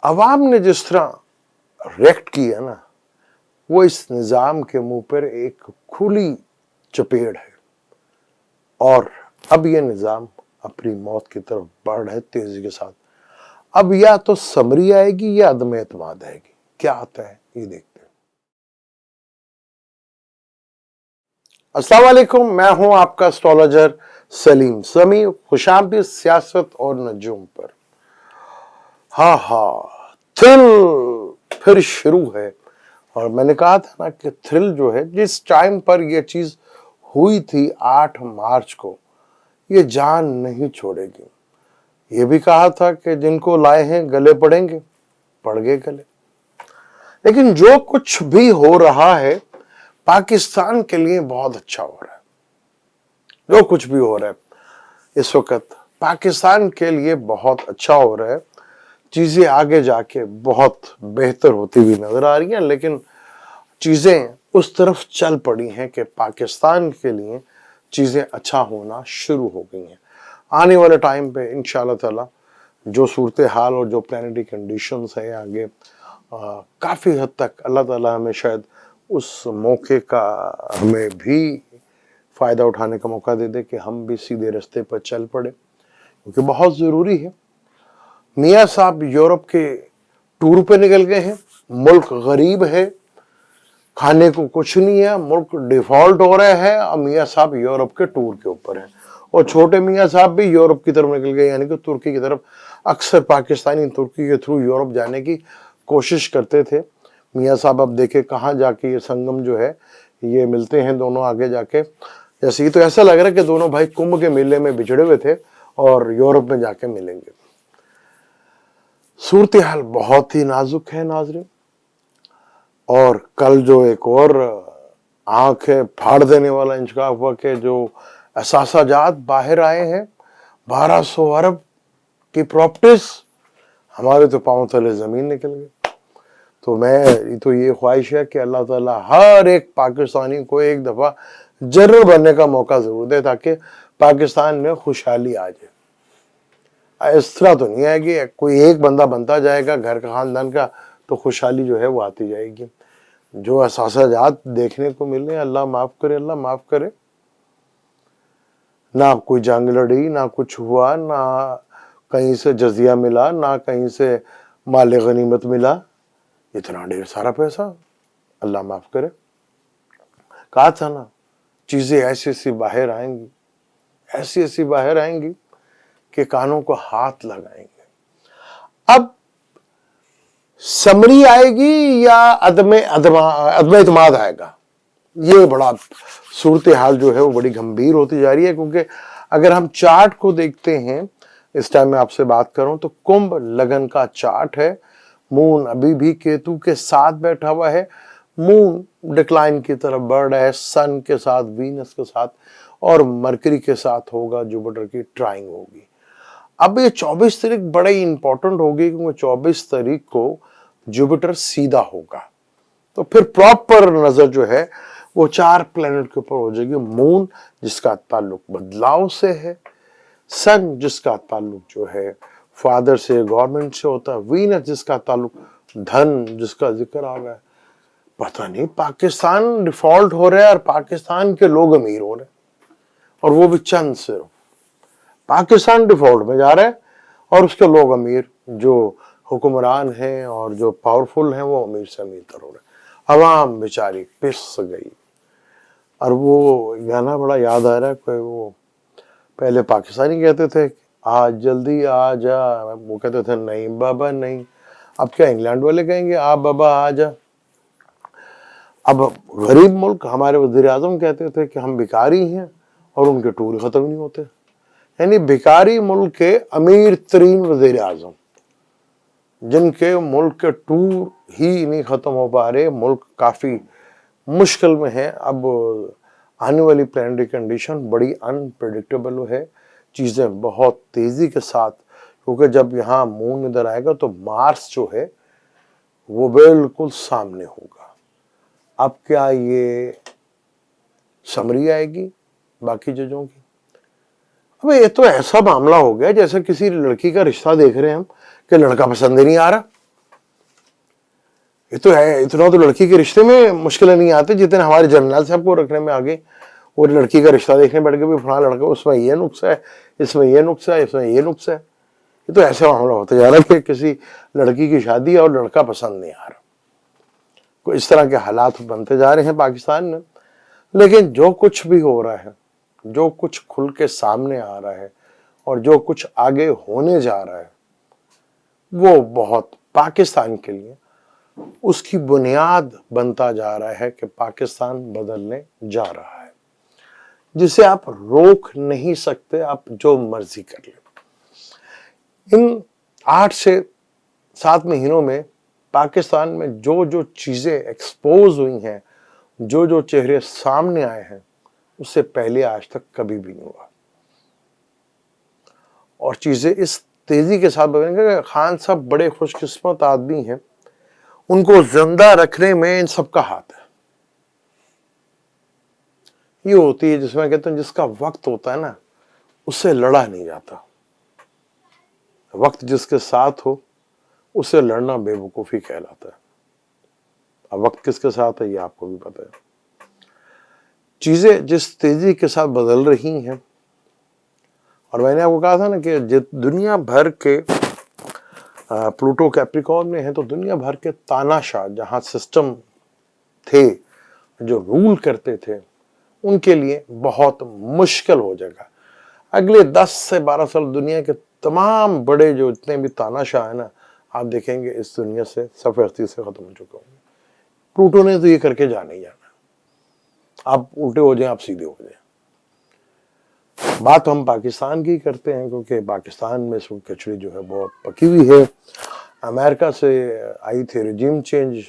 अवाम ने जिस तरह रिएक्ट किया ना, वो इस निज़ाम के मुंह पर एक खुली चपेट है और अब ये निज़ाम अपनी मौत की तरफ बढ़ रहा है तेजी के साथ। अब या तो समरी आएगी या अदम एतमाद आएगी, क्या आता है ये देखते हैं। अस्सलाम वालेकुम, मैं हूं आपका एस्ट्रोलॉजर सलीम समी, खुशामदीद सियासत और नजूम पर। थ्रिल फिर शुरू है। और मैंने कहा था ना कि थ्रिल जो है, जिस टाइम पर यह चीज हुई थी 8 मार्च को, ये जान नहीं छोड़ेगी। ये भी कहा था कि जिनको लाए हैं गले पड़ेंगे, पड़ गए गले। लेकिन जो कुछ भी हो रहा है पाकिस्तान के लिए बहुत अच्छा हो रहा है। जो कुछ भी हो रहा है इस वक्त पाकिस्तान के लिए बहुत अच्छा हो रहा है। चीजें आगे जाके बहुत बेहतर होती हुई नजर आ रही हैं, लेकिन चीजें उस तरफ चल पड़ी हैं कि पाकिस्तान के लिए चीजें अच्छा होना शुरू हो गई हैं। आने वाले टाइम पे इंशाल्लाह ताला जो सूरत हाल और जो प्लानिटरी कंडीशंस है आगे काफ़ी हद तक अल्लाह ताला हमें शायद उस मौके का हमें भी फ़ायदा उठाने का मौका दे दे कि हम भी सीधे रास्ते पर चल पड़े, क्योंकि बहुत ज़रूरी है। मियाँ साहब यूरोप के टूर पे निकल गए हैं। मुल्क गरीब है, खाने को कुछ नहीं है, मुल्क डिफॉल्ट हो रहा है और मियाँ साहब यूरोप के टूर के ऊपर हैं। और छोटे मियाँ साहब भी यूरोप की तरफ निकल गए, यानी कि तुर्की की तरफ। अक्सर पाकिस्तानी तुर्की के थ्रू यूरोप जाने की कोशिश करते थे मियाँ साहब। अब देखे कहाँ जाके ये संगम जो है ये मिलते हैं दोनों आगे जाके। जैसे ही तो ऐसा लग रहा है कि दोनों भाई कुंभ के मेले में बिछड़े हुए थे और यूरोप में जाके मिलेंगे। सूरत हाल बहुत ही नाजुक है नाज़रीन। और कल जो एक और आंखें फाड़ देने वाला इंकशाफ हुआ कि जो असासाजात बाहर आए हैं, 1200 अरब की प्रॉपर्टीज, हमारे तो पांव तले जमीन निकल गई। तो मैं तो ये ख्वाहिश है कि अल्लाह ताला हर एक पाकिस्तानी को एक दफा जनरल बनने का मौका जरूर दे, ताकि पाकिस्तान में खुशहाली आ जाए। इस तरह तो नहीं आएगी, कोई एक बंदा बनता जाएगा घर का खानदान का तो खुशहाली जो है वो आती जाएगी। जो असासाजात देखने को मिल रहे हैं, अल्लाह माफ करे, अल्लाह माफ करे। ना कोई जंग लड़ी, ना कुछ हुआ, ना कहीं से जजिया मिला, ना कहीं से माल गनीमत मिला। इतना ढेर सारा पैसा, अल्लाह माफ करे। कहा था ना चीजें ऐसी ऐसी बाहर आएंगी, ऐसी ऐसी बाहर आएंगी कि कानों को हाथ लगाएंगे। अब समरी आएगी या अदम एतमाद आएगा, ये बड़ा सूरत हाल जो है वो बड़ी गंभीर होती जा रही है। क्योंकि अगर हम चार्ट को देखते हैं, इस टाइम में आपसे बात करूं तो कुंभ लगन का चार्ट है। मून अभी भी केतु के साथ बैठा हुआ है, मून डिक्लाइन की तरफ बढ़ रहा है, सन के साथ, वीनस के साथ और मरकरी के साथ होगा, जुपिटर की ट्राइंग होगी। अब ये 24 तारीख बड़ा ही इंपॉर्टेंट होगी, क्योंकि 24 तारीख को जुपिटर सीधा होगा। तो फिर प्रॉपर नजर जो है वो 4 प्लेनेट के ऊपर हो जाएगी। मून जिसका ताल्लुक बदलाव से है, सन जिसका ताल्लुक जो है फादर से, गवर्नमेंट से होता है, वीनस जिसका ताल्लुक धन, जिसका जिक्र आ रहा है। पता नहीं पाकिस्तान डिफॉल्ट हो रहा है और पाकिस्तान के लोग अमीर हो रहे हैं, और वो भी चंद सिर्फ। पाकिस्तान डिफॉल्ट में जा रहा है और उसके लोग अमीर, जो हुक्मरान हैं और जो पावरफुल हैं, वो अमीर से अमीर तर हो रहे हैं। अवाम बेचारी पिस गई। और वो गाना बड़ा याद आ रहा है, कोई वो पहले पाकिस्तानी कहते थे आज जल्दी आ जा, वो कहते थे नहीं बाबा नहीं। अब क्या इंग्लैंड वाले कहेंगे आ बाबा आ जा। अब गरीब मुल्क, हमारे वज़ीर आज़म कहते थे कि हम भिखारी हैं और उनके टूर खत्म नहीं होते। यानी भिखारी मुल्क के अमीर तरीन वज़ीर आज़म, जिनके मुल्क के टूर ही नहीं खत्म हो पा रहे, मुल्क काफी मुश्किल में है। अब आने वाली प्लानिटरी कंडीशन बड़ी अनप्रेडिक्टेबल है, चीजें बहुत तेजी के साथ, क्योंकि जब यहाँ मून इधर आएगा तो मार्स जो है वो बिल्कुल सामने होगा। अब क्या ये समरी आएगी बाकी जजों की? अब ये तो ऐसा मामला हो गया जैसे किसी लड़की का रिश्ता देख रहे हैं हम कि लड़का पसंद ही नहीं आ रहा, ये तो है, इतना तो लड़की के रिश्ते में मुश्किलें नहीं आती जितने हमारे जर्नल साहब को रखने में आ गई। और लड़की का रिश्ता देखने बैठ के भी फलाना लड़का, उसमें ये नुक्स है, इसमें ये नुक्स है, इसमें ये नुक्स है। ये तो ऐसा मामला होता जा रहा है कि किसी लड़की की शादी और लड़का पसंद नहीं आ रहा। कोई इस तरह के हालात बनते जा रहे हैं पाकिस्तान में। लेकिन जो कुछ भी हो रहा है, जो कुछ खुल के सामने आ रहा है और जो कुछ आगे होने जा रहा है, वो बहुत पाकिस्तान के लिए उसकी बुनियाद बनता जा रहा है कि पाकिस्तान बदलने जा रहा है, जिसे आप रोक नहीं सकते, आप जो मर्जी कर ले। इन 8 से 7 महीनों में पाकिस्तान में जो जो चीजें एक्सपोज हुई हैं, जो जो चेहरे सामने आए हैं, उससे पहले आज तक कभी भी नहीं हुआ। और चीजें इस तेजी के साथ बदलेंगे। खान साहब बड़े खुशकिस्मत आदमी हैं, उनको जिंदा रखने में इन सबका हाथ है। ये होती है जिसमें कहते हैं जिसका वक्त होता है ना, उससे लड़ा नहीं जाता। वक्त जिसके साथ हो उससे लड़ना बेवकूफी कहलाता है। अब वक्त किसके साथ है ये आपको भी पता है। चीजें जिस तेजी के साथ बदल रही हैं, और मैंने आपको कहा था ना कि दुनिया भर के प्लूटो कैप्रिकॉर्न में है, तो दुनिया भर के तानाशाह जहां सिस्टम थे जो रूल करते थे, उनके लिए बहुत मुश्किल हो जाएगा। अगले 10 से 12 साल दुनिया के तमाम बड़े जो इतने भी तानाशाह है ना, आप देखेंगे इस दुनिया से सफेदी से खत्म हो चुके होंगे। प्लूटो ने तो ये करके जाना ही जाना। आप उल्टे हो जाए, आप सीधे हो जाए। बात हम पाकिस्तान की करते हैं, क्योंकि पाकिस्तान में इस वक्त कचड़ी जो है बहुत पकी हुई है। अमेरिका से आई थी रिजीम चेंज,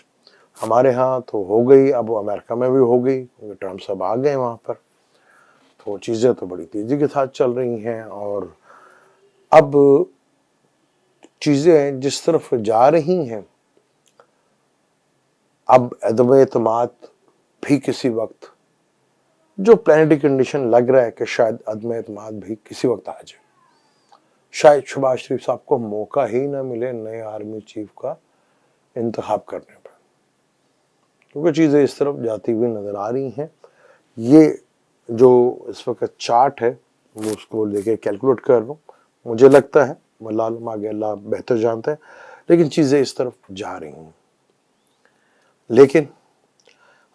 हमारे यहाँ तो हो गई, अब अमेरिका में भी हो गई, क्योंकि ट्रम्प साहब आ गए वहाँ पर। तो चीज़ें तो बड़ी तेज़ी के साथ चल रही हैं, और अब चीज़ें जिस तरफ जा रही हैं, अब अदम एतमाद भी किसी वक्त, जो प्लानिटरी कंडीशन लग रहा है कि शायद अदम एतमाद भी किसी वक्त आ जाए। शायद शहबाज शरीफ साहब को मौका ही ना मिले नए आर्मी चीफ का इंतखाब करने पर, क्योंकि चीज़ें इस तरफ जाती हुई नजर आ रही हैं। ये जो इस वक्त चार्ट है, मैं उसको लेके कैलकुलेट कर रहा हूँ। मुझे लगता है, मल्लाह आगे अल्लाह बेहतर जानता है, लेकिन चीज़ें इस तरफ जा रही हैं। लेकिन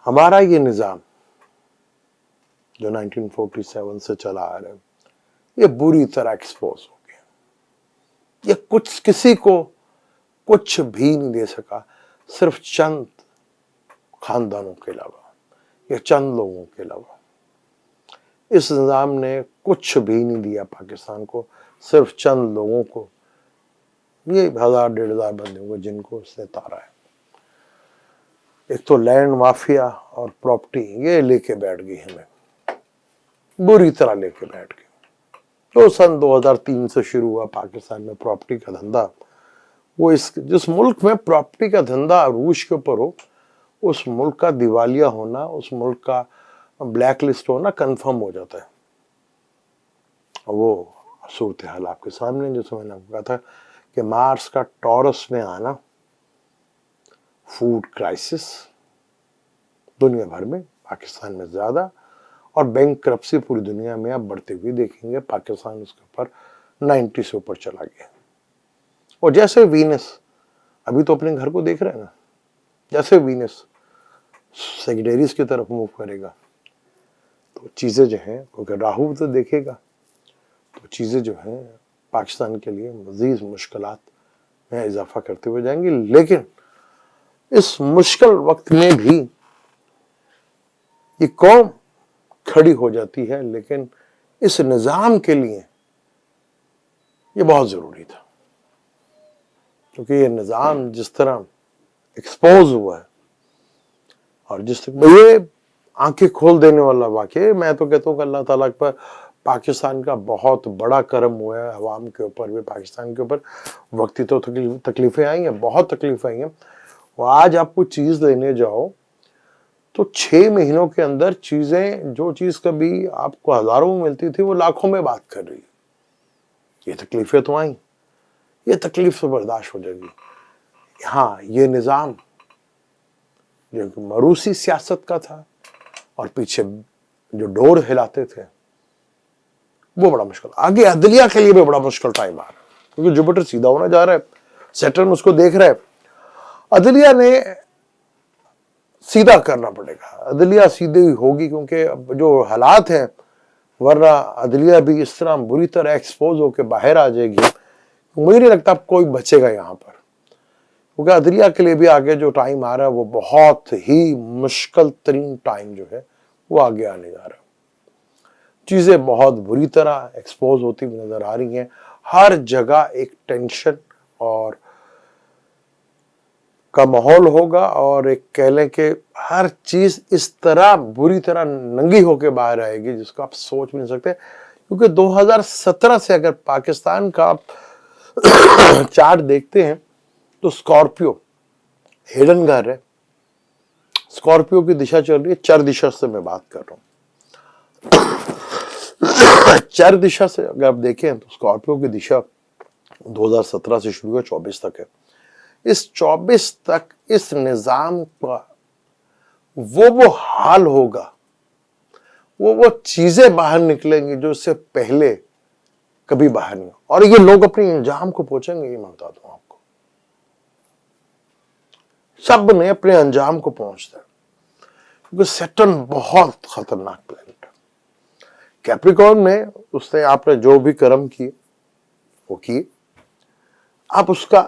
हमारा ये निज़ाम जो 1947 से चला आ रहा है, ये बुरी तरह एक्सपोज हो गया। ये कुछ किसी को कुछ भी नहीं दे सका, सिर्फ चंद खानदानों के अलावा या चंद लोगों के अलावा। इस निज़ाम ने कुछ भी नहीं दिया पाकिस्तान को, सिर्फ चंद लोगों को, ये 1000-1500 बंदे को जिनको उसने तारा है। एक तो लैंड माफिया और प्रॉपर्टी, ये लेके बैठ गई हमें, बुरी तरह लेके बैठ गई। तो सन 2003 से शुरू हुआ पाकिस्तान में प्रॉपर्टी का धंधा। वो जिस मुल्क में प्रॉपर्टी का धंधा अरूज के ऊपर हो, उस मुल्क का दिवालिया होना, उस मुल्क का ब्लैक लिस्ट होना कंफर्म हो जाता है। वो सूरत हाल आपके सामने, जैसे मैंने आपको कहा था कि मार्स का टॉरस में आना, फूड क्राइसिस दुनिया भर में, पाकिस्तान में ज्यादा, और बैंकरप्सी पूरी दुनिया में आप बढ़ते हुए देखेंगे। पाकिस्तान उसके ऊपर 90 से ऊपर चला गया। और जैसे वीनस, अभी तो अपने घर को देख रहे हैं ना, जैसे वीनस सेजिटेरियस की तरफ मूव करेगा तो चीजें जो हैं, क्योंकि राहु तो देखेगा, तो चीजें जो हैं पाकिस्तान के लिए मजीद मुश्किलात में इजाफा करते हुए जाएंगी। लेकिन इस मुश्किल वक्त में भी ये कौम खड़ी हो जाती है, लेकिन इस निजाम के लिए ये बहुत जरूरी था, क्योंकि ये निजाम जिस तरह एक्सपोज हुआ है और जिस तरह ये आंखें खोल देने वाला वाकई, मैं तो कहता हूँ कि अल्लाह ताला पर पाकिस्तान का बहुत बड़ा करम हुआ है, अवाम के ऊपर भी, पाकिस्तान के ऊपर। वक्ती तो तकलीफें आई हैं, बहुत तकलीफें आई हैं। और आज आपको चीज लेने जाओ तो 6 महीनों के अंदर चीजें, जो चीज कभी आपको हजारों में मिलती थी, वो लाखों में बात कर रही है। ये तकलीफें तो आई, ये तकलीफ से बर्दाश्त हो जाएगी। हाँ, ये निजाम जो कि मरूसी सियासत का था और पीछे जो डोर हिलाते थे, वो बड़ा मुश्किल। आगे अदलिया के लिए भी बड़ा मुश्किल टाइम आ रहा है, क्योंकि जुपिटर सीधा होना जा रहा है, सैटर्न उसको देख रहा है। अदलिया ने सीधा करना पड़ेगा, अदलिया सीधी होगी, क्योंकि अब जो हालात हैं, वरना अदलिया भी इस तरह बुरी तरह एक्सपोज होकर बाहर आ जाएगी, मुझे नहीं लगता अब कोई बचेगा यहाँ पर। क्योंकि अदलिया के लिए भी आगे जो टाइम आ रहा है वो बहुत ही मुश्किल तरीन टाइम जो है वो आगे आने जा रहा है। चीजें बहुत बुरी तरह एक्सपोज होती हुई नजर आ रही हैं, हर जगह एक टेंशन और का माहौल होगा, और एक कह लें कि हर चीज इस तरह बुरी तरह नंगी होकर बाहर आएगी जिसको आप सोच भी नहीं सकते। क्योंकि 2017 से अगर पाकिस्तान का आप चार्ट देखते हैं तो स्कॉर्पियो हिडन घर है, स्कॉर्पियो की दिशा चल रही है, चर दिशा से मैं बात कर रहा हूं। चर दिशा से अगर आप देखें तो स्कॉर्पियो की दिशा 2017 से शुरू है, 24 तक है। इस 24 तक इस निजाम का वो हाल होगा, वो चीजें बाहर निकलेंगी जो इससे पहले कभी बाहर नहीं। और ये लोग अपने अंजाम को पहुंचेंगे, ये मैं बता दूं आपको, सब ने अपने अंजाम को पहुंचता है, क्योंकि सैटर्न बहुत खतरनाक प्लैनेट है। कैप्रिकॉर्न में उसने आपने जो भी कर्म किए वो किए, आप उसका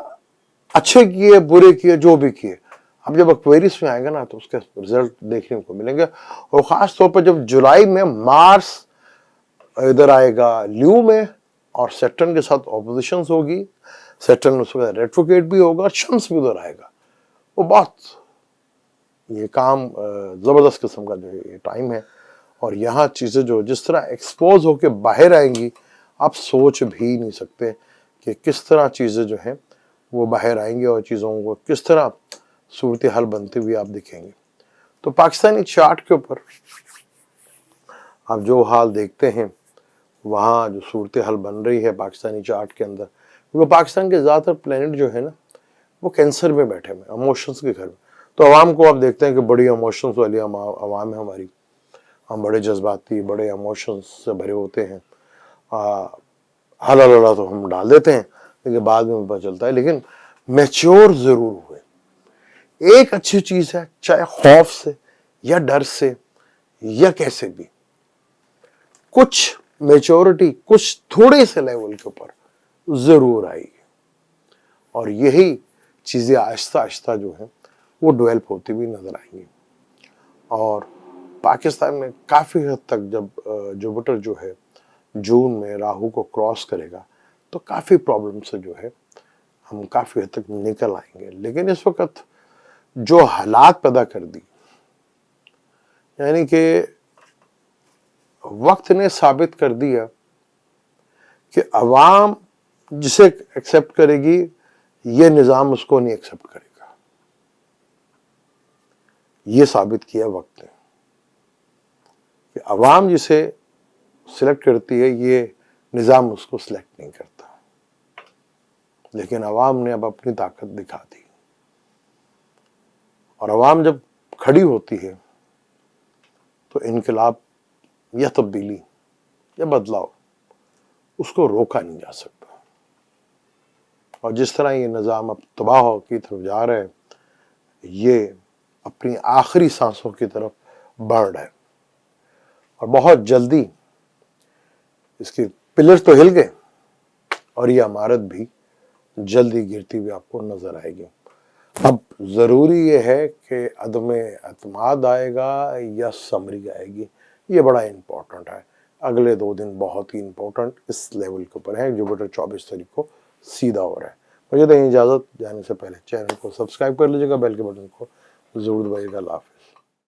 अच्छे किए बुरे किए जो भी किए, अब जब एक्वेरियस में आएगा ना तो उसके रिजल्ट देखने को मिलेंगे। और खास तौर पर जब जुलाई में मार्स इधर आएगा ल्यू में और सैटर्न के साथ ऑपोजिशंस होगी, सैटर्न उसका रेट्रोग्रेड भी होगा और शम्स भी उधर आएगा, वो बहुत ये काम जबरदस्त किस्म का जो ये टाइम है। और यहाँ चीजें जो जिस तरह एक्सपोज होके बाहर आएंगी, आप सोच भी नहीं सकते कि किस तरह चीजें जो हैं वो बाहर आएंगी और चीजों को किस तरह सूरत हाल बनते हुए आप दिखेंगे। तो पाकिस्तानी चार्ट के ऊपर आप जो हाल देखते हैं, वहाँ जो सूरत हाल बन रही है पाकिस्तानी चार्ट के अंदर, क्योंकि पाकिस्तान के ज़्यादातर प्लैनेट जो है ना वो कैंसर में बैठे हुए, इमोशंस के घर में। तो आवाम को आप देखते हैं कि बड़ी इमोशंस वाली आवाम है हमारी, हम बड़े जज्बाती बड़े इमोशंस से भरे होते हैं। हला तो हम डाल देते हैं, लेकिन बाद में पता चलता है। लेकिन मैच्योर जरूर हुए, एक अच्छी चीज है, चाहे खौफ से या डर से या कैसे भी, कुछ मैच्योरिटी कुछ थोड़े से लेवल के ऊपर जरूर आएगी, और यही चीजें आहिस्ता आहिस्ता जो है वो डेवलप होती हुई नजर आएंगी। और पाकिस्तान में काफी हद तक जब जुपिटर जो है जून में राहु को क्रॉस करेगा तो काफी प्रॉब्लम से जो है हम काफी हद तक निकल आएंगे। लेकिन इस वक्त जो हालात पैदा कर दी, यानी कि वक्त ने साबित कर दिया कि अवाम जिसे एक्सेप्ट करेगी ये निजाम उसको नहीं एक्सेप्ट करेगा, ये साबित किया वक्त ने कि अवाम जिसे सिलेक्ट करती है ये निजाम उसको सिलेक्ट नहीं करता। लेकिन अवाम ने अब अपनी ताकत दिखा दी, और अवाम जब खड़ी होती है तो इनकलाब या तब्दीली या बदलाव उसको रोका नहीं जा सकता। और जिस तरह ये निज़ाम अब तबाह की तरफ जा रहा है, ये अपनी आखिरी सांसों की तरफ बढ़ रहा है, और बहुत जल्दी इसके पिलर तो हिल गए और ये इमारत भी जल्दी गिरती हुई आपको नजर आएगी। अब जरूरी ये है कि अदम एतमाद आएगा या समरी आएगी, ये बड़ा इंपॉर्टेंट है। अगले 2 दिन बहुत ही इंपॉर्टेंट इस लेवल के ऊपर है। जुपिटर 24 तारीख को सीधा हो रहा है। मुझे तो इजाज़त, जाने से पहले चैनल को सब्सक्राइब कर लीजिएगा, बेल के बटन को जरूर दबाइएगा। अल्लाह हाफ़िज़।